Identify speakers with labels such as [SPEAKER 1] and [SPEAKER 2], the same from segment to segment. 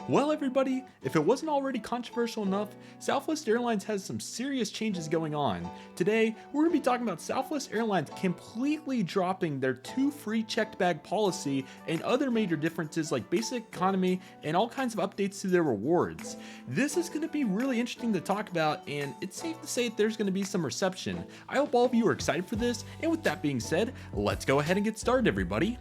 [SPEAKER 1] Well, everybody, if it wasn't already controversial enough, Southwest Airlines has some serious changes going on. Today, we're going to be talking about Southwest Airlines completely dropping their 2 free checked bag policy and other major differences like basic economy and all kinds of updates to their rewards. This is going to be really interesting to talk about, and it's safe to say that there's going to be some reception. I hope all of you are excited for this, and with that being said, let's go ahead and get started, everybody.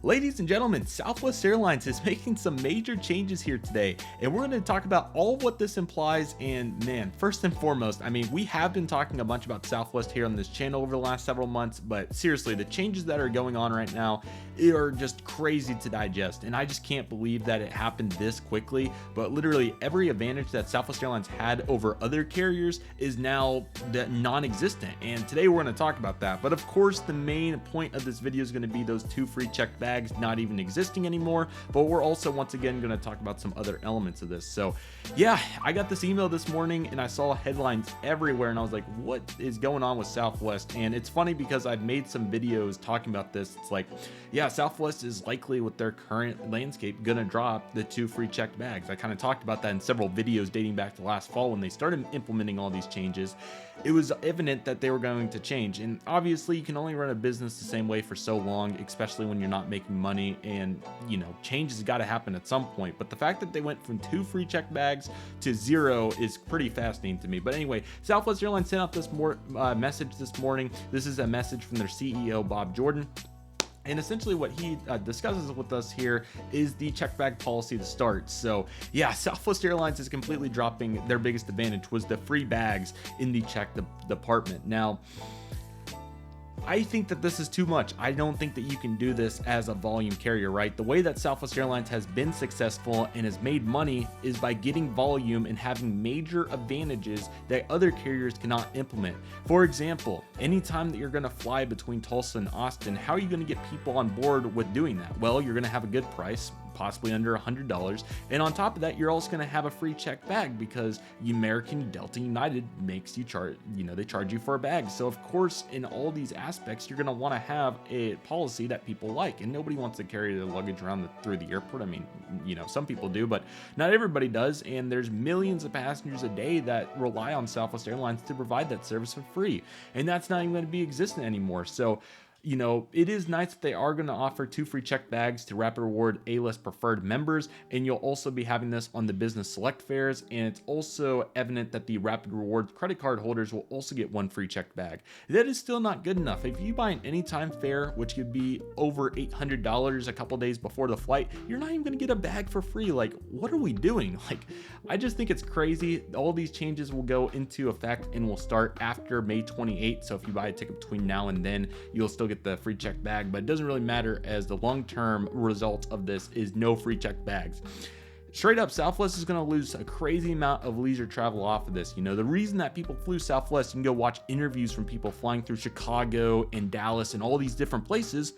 [SPEAKER 1] Ladies and gentlemen, Southwest Airlines is making some major changes here today, and we're going to talk about all of what this implies. And man, first and foremost, I mean, we have been talking a bunch about Southwest here on this channel over the last several months, but seriously, the changes that are going on right now are just crazy to digest, and I just can't believe that it happened this quickly. But literally every advantage that Southwest Airlines had over other carriers is now non-existent, and today we're going to talk about that. But of course, the main point of this video is going to be those 2 free checked bags not even existing anymore, but we're also once again going to talk about some other elements of this. So yeah, I got this email this morning and I saw headlines everywhere and I was like, what is going on with Southwest? And it's funny because I've made some videos talking about this. It's like, yeah, Southwest is likely with their current landscape gonna drop the 2 free checked bags. I kind of talked about that in several videos dating back to last fall when they started implementing all these changes. It was evident that they were going to change, and obviously you can only run a business the same way for so long, especially when you're not making money, and you know, change has got to happen at some point. But the fact that they went from 2 free checked bags to 0 is pretty fascinating to me. But anyway, Southwest Airlines sent out this message this morning. This is a message from their CEO, Bob Jordan. And essentially what he discusses with us here is the checked bag policy to start. So yeah, Southwest Airlines is completely dropping their biggest advantage was the free bags in the checked department. Now, I think that this is too much. I don't think that you can do this as a volume carrier, right? The way that Southwest Airlines has been successful and has made money is by getting volume and having major advantages that other carriers cannot implement. For example, anytime that you're going to fly between Tulsa and Austin, how are you going to get people on board with doing that? Well, you're going to have a good price, possibly under $100, and on top of that, you're also going to have a free checked bag because American, Delta, United makes you charge, they charge you for a bag. So of course, in all these aspects, you're going to want to have a policy that people like, and nobody wants to carry their luggage around through the airport. I mean, some people do, but not everybody does, and there's millions of passengers a day that rely on Southwest Airlines to provide that service for free, and that's not even going to be existent anymore. So it is nice that they are going to offer 2 free checked bags to Rapid Reward A-List preferred members, and you'll also be having this on the business select fares, and it's also evident that the Rapid Rewards credit card holders will also get 1 free checked bag. That is still not good enough. If you buy an anytime fare, which could be over $800 a couple days before the flight, you're not even going to get a bag for free. Like, what are we doing? Like, I just think it's crazy. All these changes will go into effect and will start after May 28th. So if you buy a ticket between now and then, you'll still get the free checked bag, but it doesn't really matter as the long-term result of this is no free checked bags. Straight up, Southwest is going to lose a crazy amount of leisure travel off of this. The reason that people flew Southwest, you can go watch interviews from people flying through Chicago and Dallas and all these different places,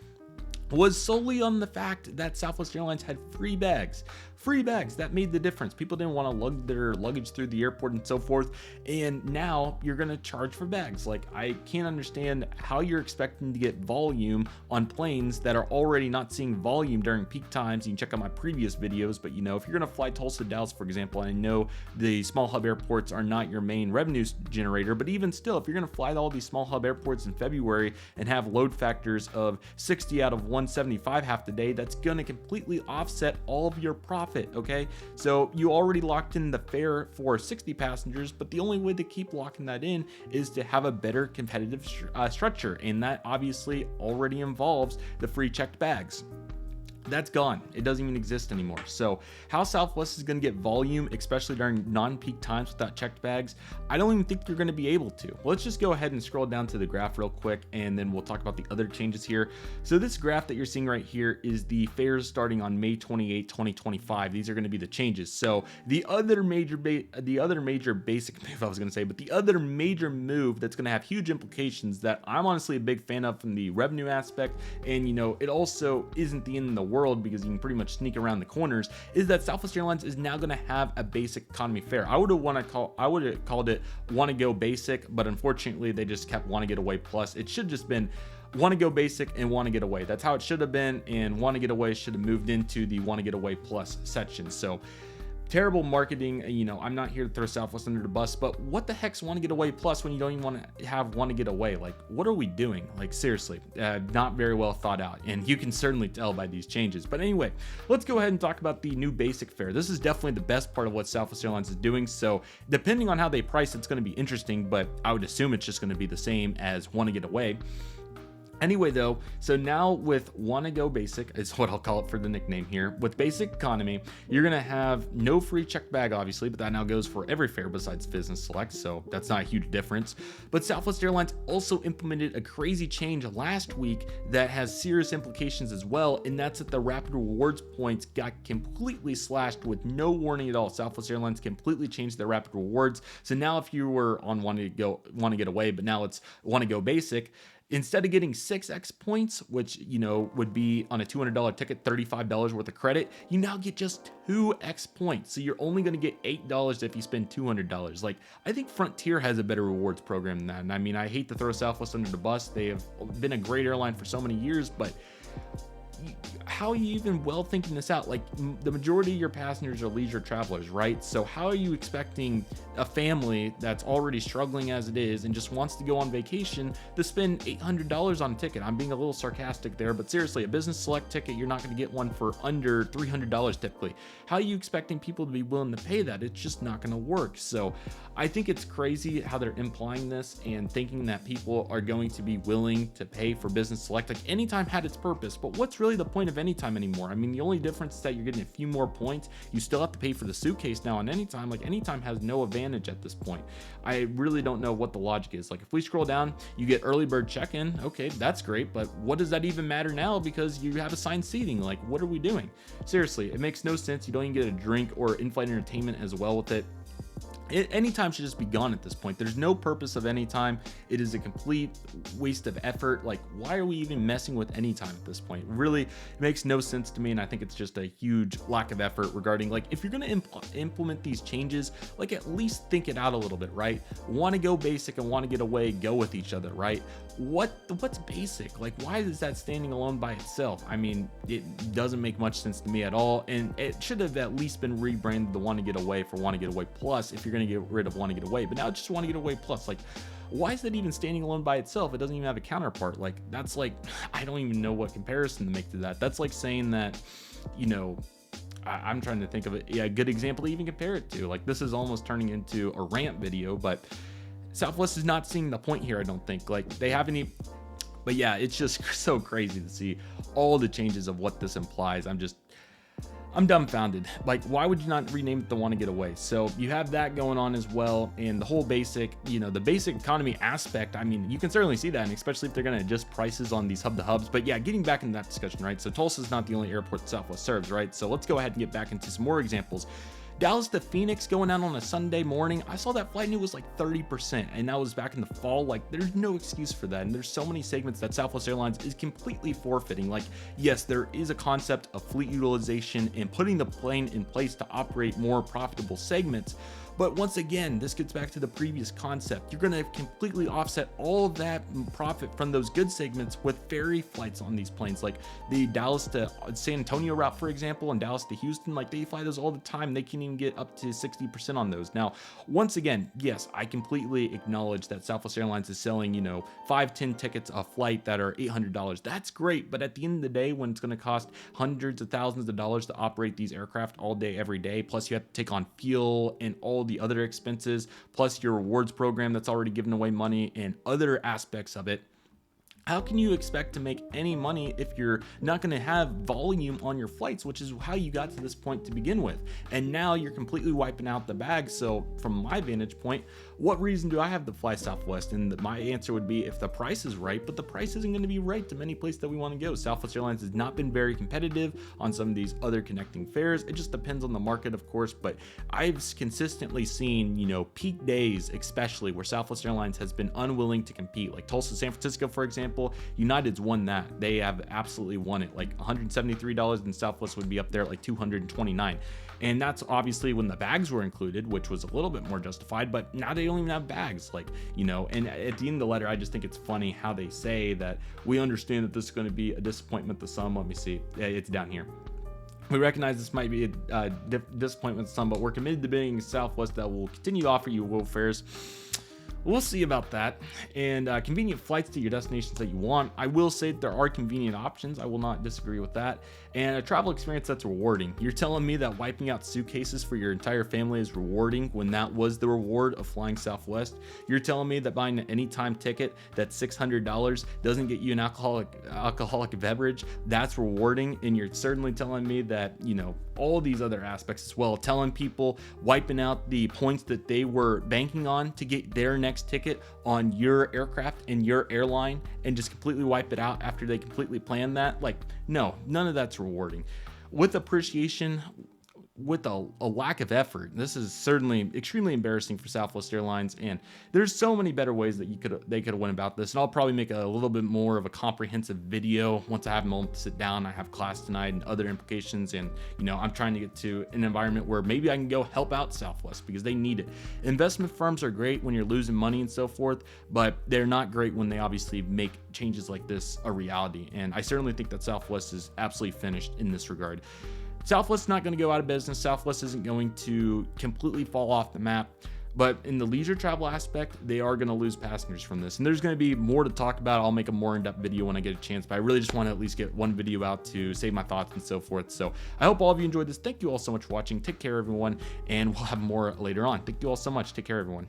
[SPEAKER 1] was solely on the fact that Southwest Airlines had free bags. Free bags, that made the difference. People didn't want to lug their luggage through the airport and so forth, and now you're going to charge for bags. Like, I can't understand how you're expecting to get volume on planes that are already not seeing volume during peak times. You can check out my previous videos, but if you're going to fly Tulsa to Dallas, for example, I know the small hub airports are not your main revenue generator, but even still, if you're going to fly to all these small hub airports in February and have load factors of 60 out of 175 half the day, that's going to completely offset all of your profit. Okay, so you already locked in the fare for 60 passengers, but the only way to keep locking that in is to have a better competitive structure, and that obviously already involves the free checked bags. That's gone. It doesn't even exist anymore. So how Southwest is going to get volume, especially during non-peak times without checked bags, I don't even think you're going to be able to. Well, let's just go ahead and scroll down to the graph real quick, and then we'll talk about the other changes here. So this graph that you're seeing right here is the fares starting on May 28, 2025. These are going to be the changes. So the other major basic move, I was going to say, but the other major move that's going to have huge implications that I'm honestly a big fan of from the revenue aspect, and it also isn't the end of the world because you can pretty much sneak around the corners, is that Southwest Airlines is now going to have a basic economy fare. I would have called it Want to Go Basic, but unfortunately they just kept Want to Get Away Plus. It should just been Want to Go Basic and Want to Get Away. That's how it should have been, and Want to Get Away should have moved into the Want to Get Away Plus section. So terrible marketing. I'm not here to throw Southwest under the bus, but what the heck's Want to Get Away Plus when you don't even want to have Want to Get Away? Like, what are we doing? Like, seriously, not very well thought out, and you can certainly tell by these changes. But anyway, let's go ahead and talk about the new basic fare. This is definitely the best part of what Southwest Airlines is doing, so depending on how they price, it's going to be interesting, but I would assume it's just going to be the same as Want to Get Away. Anyway, though, so now with Wanna Go Basic, is what I'll call it for the nickname here. With Basic Economy, you're gonna have no free checked bag, obviously, but that now goes for every fare besides Business Select, so that's not a huge difference. But Southwest Airlines also implemented a crazy change last week that has serious implications as well, and that's that the Rapid Rewards points got completely slashed with no warning at all. Southwest Airlines completely changed their Rapid Rewards, so now if you were on Wanna Get Away, but now it's Wanna Go Basic, instead of getting 6x points, which, would be on a $200 ticket, $35 worth of credit, you now get just 2x points. So you're only going to get $8 if you spend $200. Like, I think Frontier has a better rewards program than that. And I mean, I hate to throw Southwest under the bus. They have been a great airline for so many years, but how are you even well thinking this out? Like, the majority of your passengers are leisure travelers, right? So how are you expecting a family that's already struggling as it is and just wants to go on vacation to spend $800 on a ticket? I'm being a little sarcastic there, but seriously, a Business Select ticket, you're not going to get one for under $300 typically. How are you expecting people to be willing to pay that? It's just not going to work. So I think it's crazy how they're implying this and thinking that people are going to be willing to pay for Business Select. Like, Anytime had its purpose, but what's really the point of Anytime anymore? I mean, the only difference is that you're getting a few more points. You still have to pay for the suitcase now on Anytime. Like, Anytime has no advantage at this point. I really don't know what the logic is. Like, if we scroll down, you get early bird check-in. Okay, that's great, but what does that even matter now because you have assigned seating? Like, what are we doing? Seriously, it makes no sense. You don't even get a drink or in-flight entertainment as well with it. Anytime should just be gone at this point. There's no purpose of Anytime. It is a complete waste of effort. Like, why are we even messing with Anytime at this point? Really, it makes no sense to me, and I think it's just a huge lack of effort regarding, like, if you're going to implement these changes, like, at least think it out a little bit, right? Want to go basic and Want to get away go with each other, right? What's basic? Like, why is that standing alone by itself? I mean, it doesn't make much sense to me at all, and it should have at least been rebranded the Want to Get Away for Want to Get Away Plus if you're going to get rid of Want to Get Away. But now it's just Want to Get Away Plus. Like, why is that even standing alone by itself? It doesn't even have a counterpart. Like, that's like, I don't even know what comparison to make to that. That's like saying that, I'm trying to think of a good example to even compare it to. Like, this is almost turning into a rant video, but Southwest is not seeing the point here, I don't think. Like, they haven't even, but yeah, it's just so crazy to see all the changes of what this implies. I'm dumbfounded. Like, why would you not rename it the Want to Get Away? So you have that going on as well, and the whole basic, the basic economy aspect, I mean, you can certainly see that, and especially if they're going to adjust prices on these hub-to-hubs. But yeah, getting back into that discussion, right? So Tulsa's not the only airport that Southwest serves, right? So let's go ahead and get back into some more examples. Dallas to Phoenix going out on a Sunday morning. I saw that flight and it was like 30%, and that was back in the fall. Like, there's no excuse for that, and there's so many segments that Southwest Airlines is completely forfeiting. Like, yes, there is a concept of fleet utilization and putting the plane in place to operate more profitable segments, but once again, this gets back to the previous concept. You're going to completely offset all that profit from those good segments with ferry flights on these planes, like the Dallas to San Antonio route, for example, and Dallas to Houston. Like, they fly those all the time. They can even get up to 60% on those. Now, once again, yes, I completely acknowledge that Southwest Airlines is selling, 5-10 tickets a flight that are $800. That's great, but at the end of the day, when it's going to cost hundreds of thousands of dollars to operate these aircraft all day, every day, plus you have to take on fuel and all the other expenses, plus your rewards program that's already giving away money and other aspects of it, how can you expect to make any money if you're not going to have volume on your flights, which is how you got to this point to begin with? And now you're completely wiping out the bag. So from my vantage point, what reason do I have to fly Southwest? And my answer would be if the price is right, but the price isn't going to be right to many places that we want to go. Southwest Airlines has not been very competitive on some of these other connecting fares. It just depends on the market, of course, but I've consistently seen, peak days, especially where Southwest Airlines has been unwilling to compete. Like Tulsa, San Francisco, for example, United's won that. They have absolutely won it. Like $173, and Southwest would be up there at like $229. And that's obviously when the bags were included, which was a little bit more justified, but now they don't even have bags. Like, and at the end of the letter, I just think it's funny how they say that we understand that this is going to be a disappointment to some. Let me see. It's down here. We recognize this might be a disappointment to some, but we're committed to being Southwest that will continue to offer you low fares. We'll see about that. And convenient flights to your destinations that you want. I will say that there are convenient options. I will not disagree with that. And a travel experience that's rewarding. You're telling me that wiping out suitcases for your entire family is rewarding when that was the reward of flying Southwest? You're telling me that buying an anytime ticket that's $600 doesn't get you an alcoholic beverage? That's rewarding. And you're certainly telling me that, you know, all these other aspects as well, telling people wiping out the points that they were banking on to get their next ticket on your aircraft and your airline, and just completely wipe it out after they completely planned that. Like, no, none of that's rewarding. With appreciation, with a lack of effort, this is certainly extremely embarrassing for Southwest Airlines, and there's so many better ways that they could have went about this. And I'll probably make a little bit more of a comprehensive video once I have a moment to sit down. I have class tonight and other implications, and you know, I'm trying to get to an environment where maybe I can go help out Southwest because they need it. Investment firms are great when you're losing money and so forth, but they're not great when they obviously make changes like this a reality. And I certainly think that Southwest is absolutely finished in this regard. Southwest's not going to go out of business. Southwest isn't going to completely fall off the map, but in the leisure travel aspect, they are going to lose passengers from this. And there's going to be more to talk about. I'll make a more in-depth video when I get a chance, but I really just want to at least get one video out to save my thoughts and so forth. So I hope all of you enjoyed this. Thank you all so much for watching. Take care, everyone, and we'll have more later on. Thank you all so much. Take care, everyone.